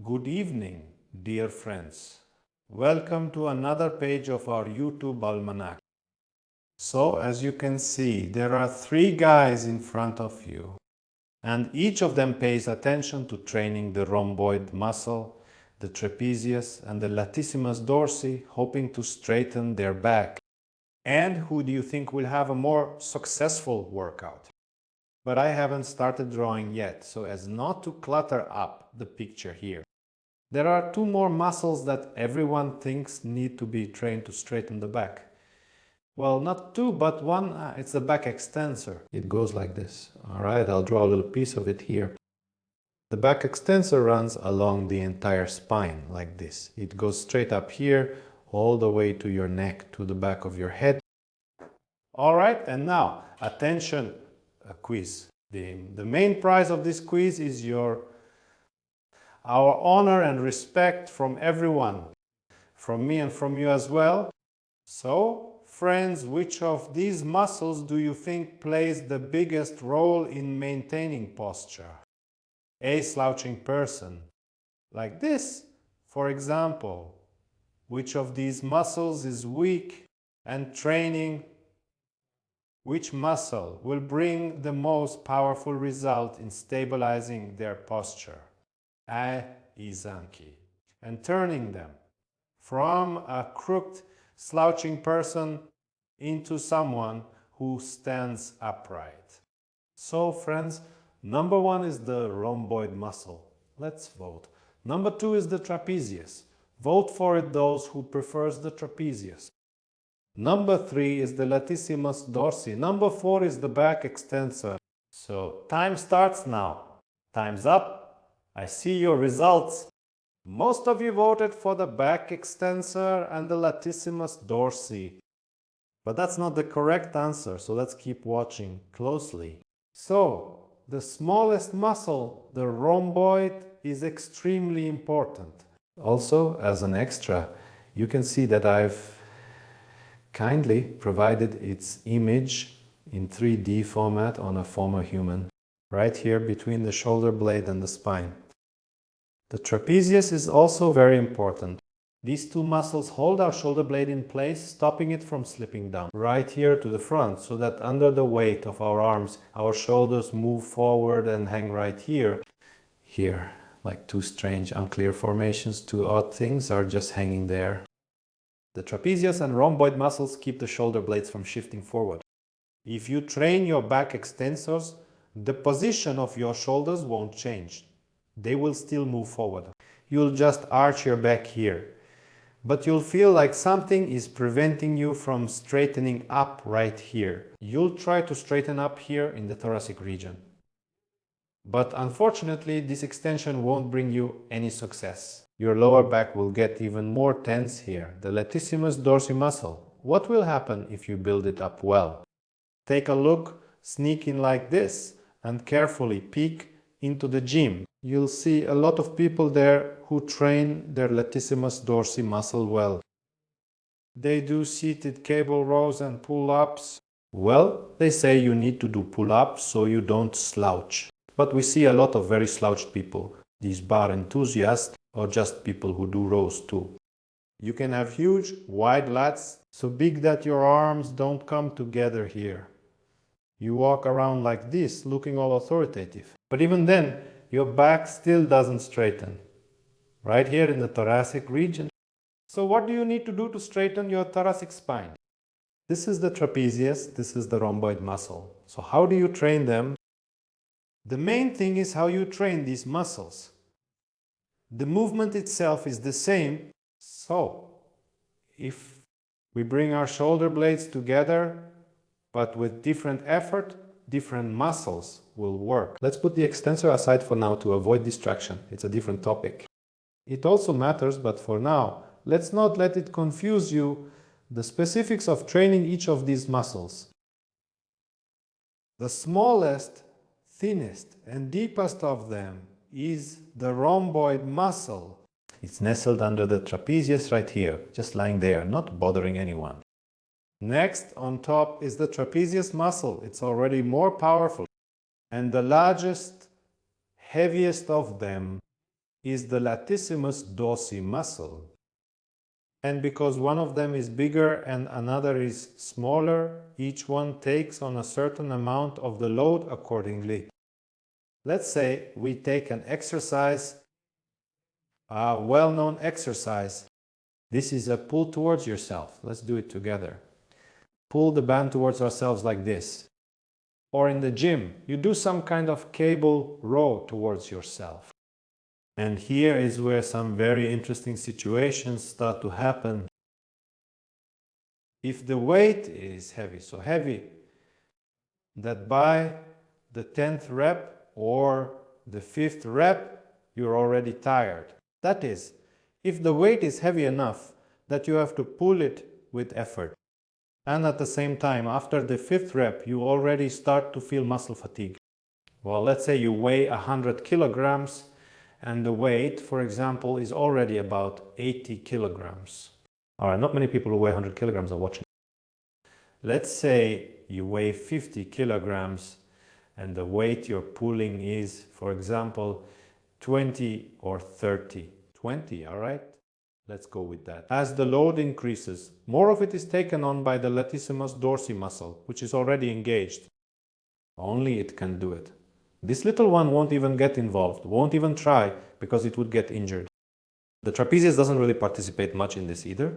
Good evening, dear friends. Welcome to another page of our YouTube almanac. So, as you can see, there are three guys in front of you, and each of them pays attention to training the rhomboid muscle, the trapezius, and the latissimus dorsi, hoping to straighten their back. And who do you think will have a more successful workout? But I haven't started drawing yet, so as not to clutter up the picture here. There are two more muscles that everyone thinks need to be trained to straighten the back. Well, not two, but one. It's the back extensor. It goes like this. Alright, I'll draw a little piece of it here. The back extensor runs along the entire spine, like this. It goes straight up here, all the way to your neck, to the back of your head. Alright, and now, attention, a quiz. The main prize of this quiz is our honor and respect from everyone, from me and from you as well. So, friends, which of these muscles do you think plays the biggest role in maintaining posture? A slouching person, like this, for example. Which of these muscles is weak and training? Which muscle will bring the most powerful result in stabilizing their posture? A izanki, and turning them from a crooked, slouching person into someone who stands upright. So, friends, number one is the rhomboid muscle. Let's vote. Number two is the trapezius. Vote for it, those who prefers the trapezius. Number three is the latissimus dorsi. Number four is the back extensor. So, time starts now. Time's up. I see your results. Most of you voted for the back extensor and the latissimus dorsi. But that's not the correct answer, so let's keep watching closely. So, the smallest muscle, the rhomboid, is extremely important. Also, as an extra, you can see that I've kindly provided its image in 3D format on a former human, right here between the shoulder blade and the spine. The trapezius is also very important. These two muscles hold our shoulder blade in place, stopping it from slipping down right here to the front, so that under the weight of our arms, our shoulders move forward and hang right here. Here, like two strange, unclear formations, two odd things are just hanging there. The trapezius and rhomboid muscles keep the shoulder blades from shifting forward. If you train your back extensors, the position of your shoulders won't change. They will still move forward. You'll just arch your back here. But you'll feel like something is preventing you from straightening up right here. You'll try to straighten up here in the thoracic region. But unfortunately, this extension won't bring you any success. Your lower back will get even more tense here, the latissimus dorsi muscle. What will happen if you build it up well? Take a look, sneak in like this, and carefully peek into the gym. You'll see a lot of people there who train their latissimus dorsi muscle well. They do seated cable rows and pull-ups. Well, they say you need to do pull-ups so you don't slouch. But we see a lot of very slouched people, these bar enthusiasts or just people who do rows too. You can have huge, wide lats, so big that your arms don't come together here. You walk around like this, looking all authoritative. But even then, your back still doesn't straighten. Right here in the thoracic region. So what do you need to do to straighten your thoracic spine? This is the trapezius, this is the rhomboid muscle. So how do you train them? The main thing is how you train these muscles. The movement itself is the same. So, if we bring our shoulder blades together, but with different effort, different muscles will work. Let's put the extensor aside for now to avoid distraction. It's a different topic. It also matters, but for now, let's not let it confuse you, the specifics of training each of these muscles. The smallest, thinnest and deepest of them is the rhomboid muscle. It's nestled under the trapezius right here, just lying there, not bothering anyone. Next, on top, is the trapezius muscle. It's already more powerful. And the largest, heaviest of them is the latissimus dorsi muscle. And because one of them is bigger and another is smaller, each one takes on a certain amount of the load accordingly. Let's say we take an exercise, a well-known exercise. This is a pull towards yourself. Let's do it together. Pull the band towards ourselves like this. Or in the gym, you do some kind of cable row towards yourself. And here is where some very interesting situations start to happen. If the weight is heavy, so heavy that by the 10th rep or the 5th rep, you're already tired. That is, if the weight is heavy enough that you have to pull it with effort. And at the same time, after the 5th rep, you already start to feel muscle fatigue. Well, let's say you weigh 100 kilograms and the weight, for example, is already about 80 kilograms. All right, not many people who weigh 100 kilograms are watching. Let's say you weigh 50 kilograms and the weight you're pulling is, for example, 20 or 30. 20, all right? Let's go with that. As the load increases, more of it is taken on by the latissimus dorsi muscle, which is already engaged. Only it can do it. This little one won't even get involved, won't even try, because it would get injured. The trapezius doesn't really participate much in this either,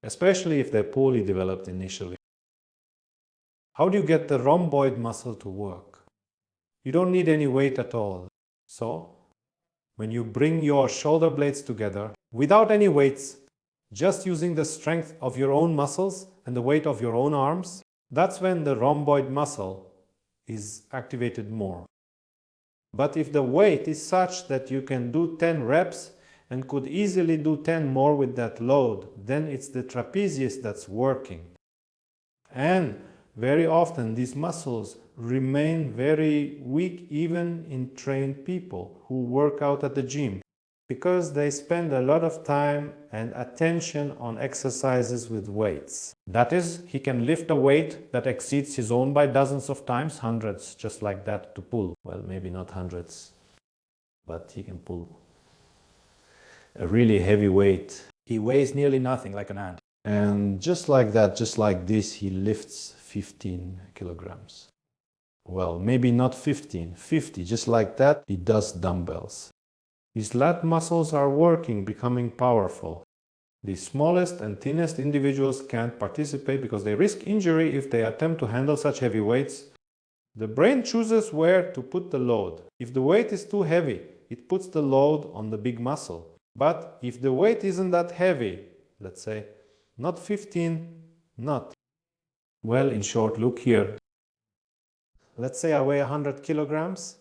especially if they're poorly developed initially. How do you get the rhomboid muscle to work? You don't need any weight at all. So, when you bring your shoulder blades together, without any weights, just using the strength of your own muscles and the weight of your own arms, that's when the rhomboid muscle is activated more. But if the weight is such that you can do 10 reps and could easily do 10 more with that load, then it's the trapezius that's working. And very often these muscles remain very weak even in trained people who work out at the gym, because they spend a lot of time and attention on exercises with weights. That is, he can lift a weight that exceeds his own by dozens of times, hundreds, just like that, to pull. Well, maybe not hundreds, but he can pull a really heavy weight. He weighs nearly nothing, like an ant. And just like that, just like this, he lifts 15 kilograms. Well, maybe not 15, 50, just like that, he does dumbbells. His lat muscles are working, becoming powerful. The smallest and thinnest individuals can't participate because they risk injury if they attempt to handle such heavy weights. The brain chooses where to put the load. If the weight is too heavy, it puts the load on the big muscle. But if the weight isn't that heavy, let's say, not 15, not. Well, in short, look here. Let's say I weigh 100 kilograms.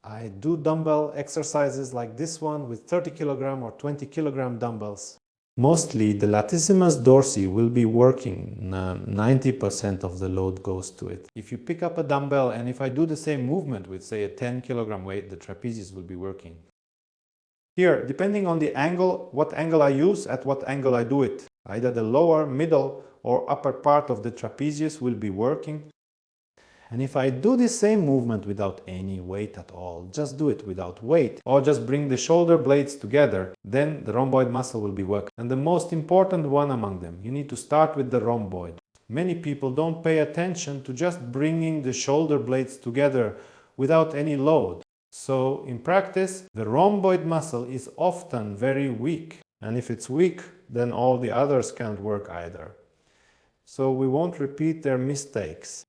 I do dumbbell exercises like this one with 30 kilogram or 20 kilogram dumbbells. Mostly the latissimus dorsi will be working. 90% of the load goes to it. If you pick up a dumbbell and if I do the same movement with, say, a 10 kilogram weight, the trapezius will be working. Here, depending on the angle, what angle I use, at what angle I do it. Either the lower, middle or upper part of the trapezius will be working. And if I do the same movement without any weight at all, just do it without weight, or just bring the shoulder blades together, then the rhomboid muscle will be working. And the most important one among them, you need to start with the rhomboid. Many people don't pay attention to just bringing the shoulder blades together without any load. So in practice, the rhomboid muscle is often very weak. And if it's weak, then all the others can't work either. So we won't repeat their mistakes.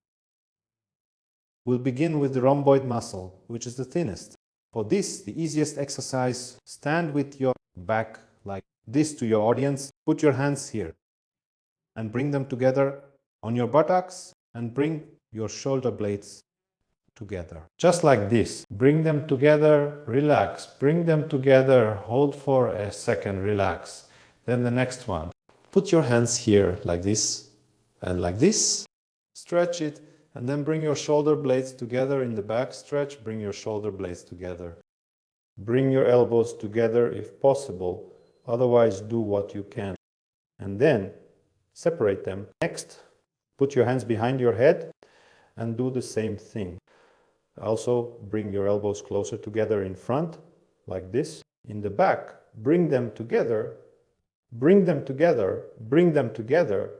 We'll begin with the rhomboid muscle, which is the thinnest. For this, the easiest exercise, stand with your back like this to your audience. Put your hands here and bring them together on your buttocks and bring your shoulder blades together. Just like this. Bring them together, relax. Bring them together, hold for a second, relax. Then the next one. Put your hands here like this and like this. Stretch it. And then bring your shoulder blades together in the back stretch. Bring your shoulder blades together. Bring your elbows together if possible. Otherwise, do what you can. And then separate them. Next, put your hands behind your head and do the same thing. Also, bring your elbows closer together in front, like this. In the back, bring them together, bring them together, bring them together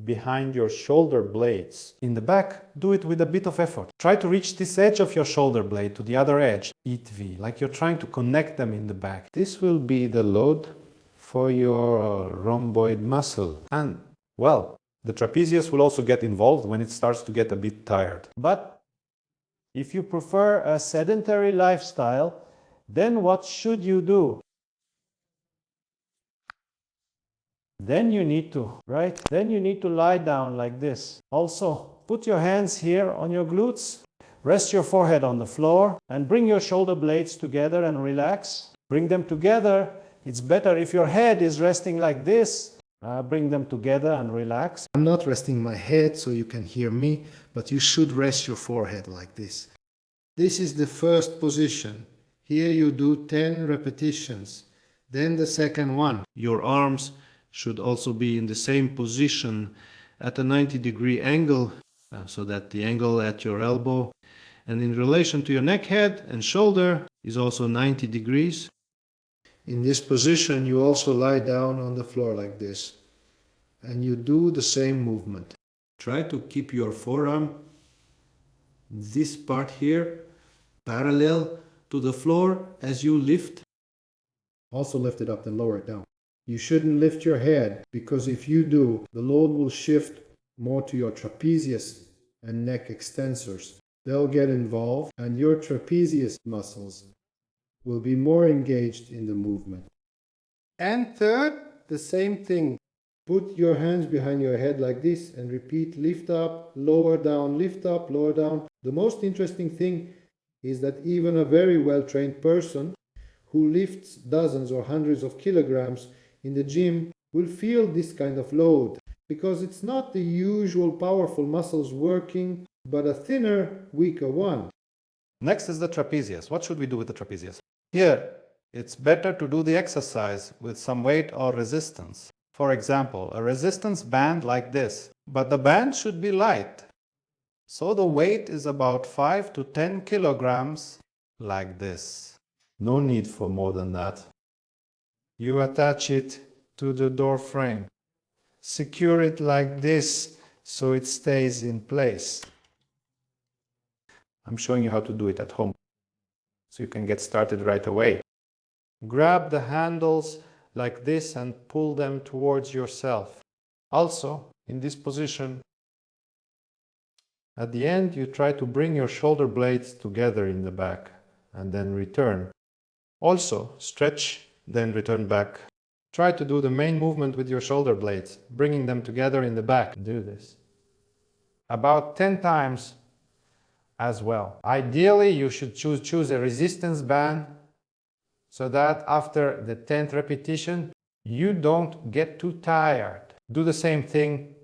behind your shoulder blades. In the back, do it with a bit of effort. Try to reach this edge of your shoulder blade to the other edge, eat V, like you're trying to connect them in the back. This will be the load for your rhomboid muscle. And, well, the trapezius will also get involved when it starts to get a bit tired. But if you prefer a sedentary lifestyle, then what should you do? Then you need to, right? Then you need to lie down like this. Also, put your hands here on your glutes, rest your forehead on the floor, and bring your shoulder blades together and relax. Bring them together. It's better if your head is resting like this. Bring them together and relax. I'm not resting my head so you can hear me, but you should rest your forehead like this. This is the first position. Here you do 10 repetitions. Then the second one. Your arms should also be in the same position at a 90-degree angle, so that the angle at your elbow and in relation to your neck, head and shoulder is also 90 degrees. In this position you also lie down on the floor like this and you do the same movement. Try to keep your forearm, this part here, parallel to the floor as you lift. Also lift it up, then lower it down. You shouldn't lift your head, because if you do, the load will shift more to your trapezius and neck extensors. They'll get involved and your trapezius muscles will be more engaged in the movement. And third, the same thing. Put your hands behind your head like this and repeat lift up, lower down, lift up, lower down. The most interesting thing is that even a very well-trained person who lifts dozens or hundreds of kilograms in the gym will feel this kind of load, because it's not the usual powerful muscles working, but a thinner, weaker one. Next is the trapezius. What should we do with the trapezius? Here, it's better to do the exercise with some weight or resistance. For example, a resistance band like this, but the band should be light. So the weight is about 5 to 10 kilograms like this. No need for more than that. You attach it to the door frame. Secure it like this so it stays in place. I'm showing you how to do it at home, so you can get started right away. Grab the handles like this and pull them towards yourself. Also, in this position, at the end you try to bring your shoulder blades together in the back and then return. Also, stretch, then return back. Try to do the main movement with your shoulder blades, bringing them together in the back. Do this about 10 times as well. Ideally, you should choose a resistance band so that after the 10th repetition, you don't get too tired. Do the same thing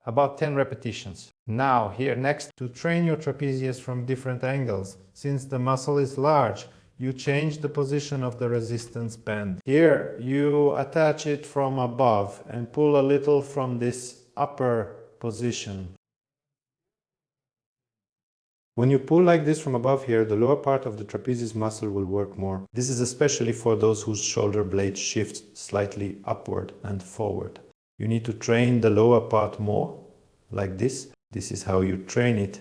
about 10 repetitions. Now, here next, to train your trapezius from different angles, since the muscle is large, you change the position of the resistance band. Here, you attach it from above and pull a little from this upper position. When you pull like this from above here, the lower part of the trapezius muscle will work more. This is especially for those whose shoulder blade shifts slightly upward and forward. You need to train the lower part more, like this. This is how you train it,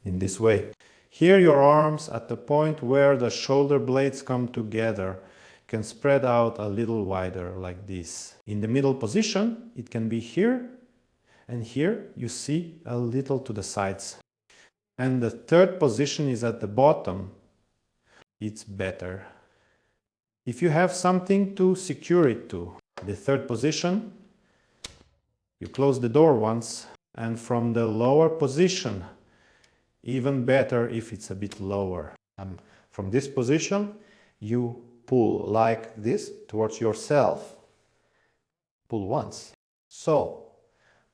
in this way. Here your arms at the point where the shoulder blades come together can spread out a little wider like this. In the middle position, it can be here, and here you see a little to the sides. And the third position is at the bottom. It's better. If you have something to secure it to, the third position, you close the door once, and from the lower position, even better if it's a bit lower. From this position, you pull like this towards yourself. Pull once. So,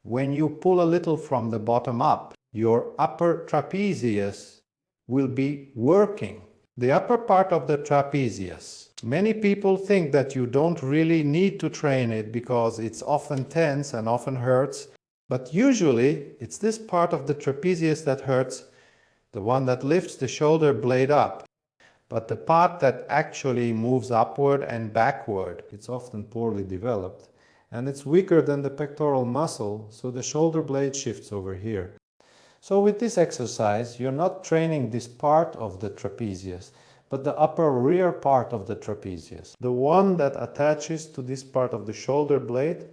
when you pull a little from the bottom up, your upper trapezius will be working. The upper part of the trapezius. Many people think that you don't really need to train it because it's often tense and often hurts, but usually it's this part of the trapezius that hurts, the one that lifts the shoulder blade up. but the part that actually moves upward and backward. It's often poorly developed, and it's weaker than the pectoral muscle, so the shoulder blade shifts over here. So with this exercise, you're not training this part of the trapezius, but the upper rear part of the trapezius, the one that attaches to this part of the shoulder blade,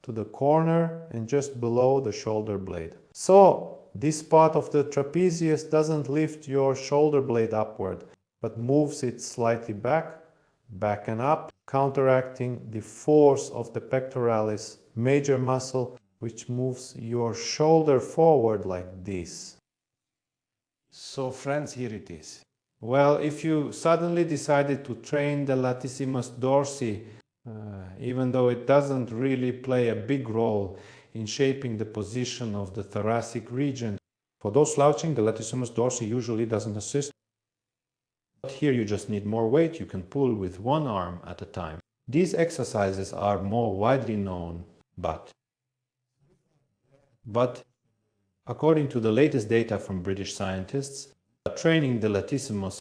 to the corner and just below the shoulder blade. So this part of the trapezius doesn't lift your shoulder blade upward, but moves it slightly back and up, counteracting the force of the pectoralis major muscle, which moves your shoulder forward like this. So friends, here it is. Well, if you suddenly decided to train the latissimus dorsi, even though it doesn't really play a big role in shaping the position of the thoracic region, for those slouching, the latissimus dorsi usually doesn't assist. But here you just need more weight, you can pull with one arm at a time. These exercises are more widely known, but according to the latest data from British scientists, training the latissimus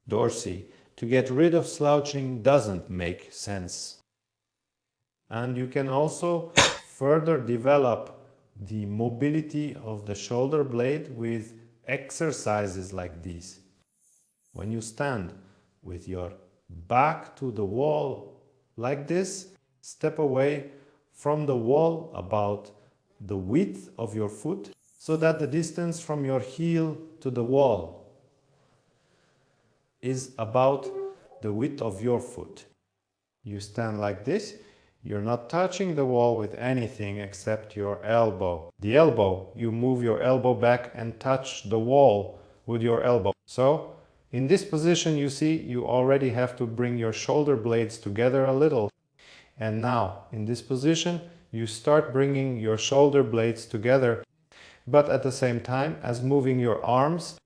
dorsi to get rid of slouching doesn't make sense. And you can also further develop the mobility of the shoulder blade with exercises like these. When you stand with your back to the wall like this, step away from the wall about the width of your foot, so that the distance from your heel to the wall is about the width of your foot. You stand like this, you're not touching the wall with anything except your elbow. The elbow, you move your elbow back and touch the wall with your elbow. So, in this position, you see, you already have to bring your shoulder blades together a little. And now, in this position, you start bringing your shoulder blades together, but at the same time as moving your arms,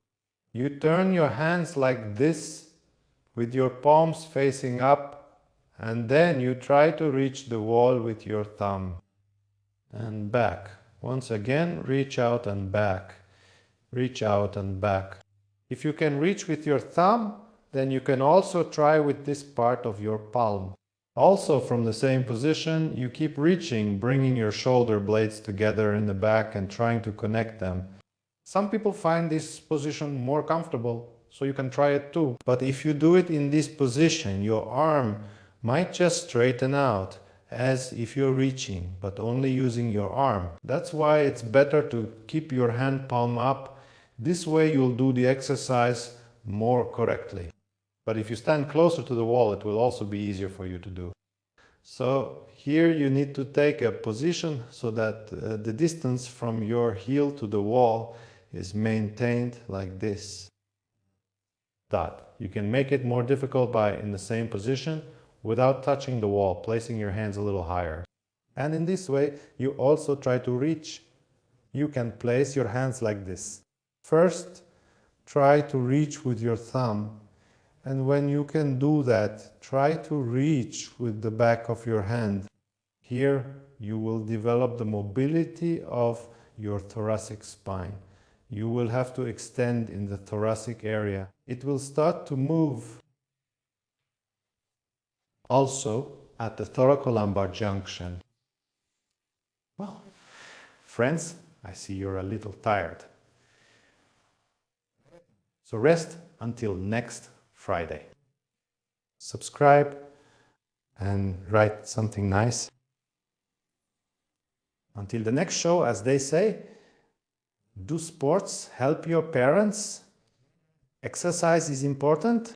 you turn your hands like this with your palms facing up, and then you try to reach the wall with your thumb and back. Once again, reach out and back, reach out and back. If you can reach with your thumb, then you can also try with this part of your palm. Also from the same position, you keep reaching, bringing your shoulder blades together in the back and trying to connect them. Some people find this position more comfortable, so you can try it too. But if you do it in this position, your arm might just straighten out, as if you're reaching, but only using your arm. That's why it's better to keep your hand palm up. This way you'll do the exercise more correctly. But if you stand closer to the wall, it will also be easier for you to do. So here you need to take a position so that the distance from your heel to the wall is maintained like this. You can make it more difficult by, in the same position, without touching the wall, placing your hands a little higher. And in this way, you also try to reach. You can place your hands like this. First, try to reach with your thumb. And when you can do that, try to reach with the back of your hand. Here you will develop the mobility of your thoracic spine. You will have to extend in the thoracic area. It will start to move also at the thoracolumbar junction. Well, friends, I see you're a little tired. So rest until next Friday. Subscribe and write something nice. Until the next show, as they say, do sports, help your parents. Exercise is important.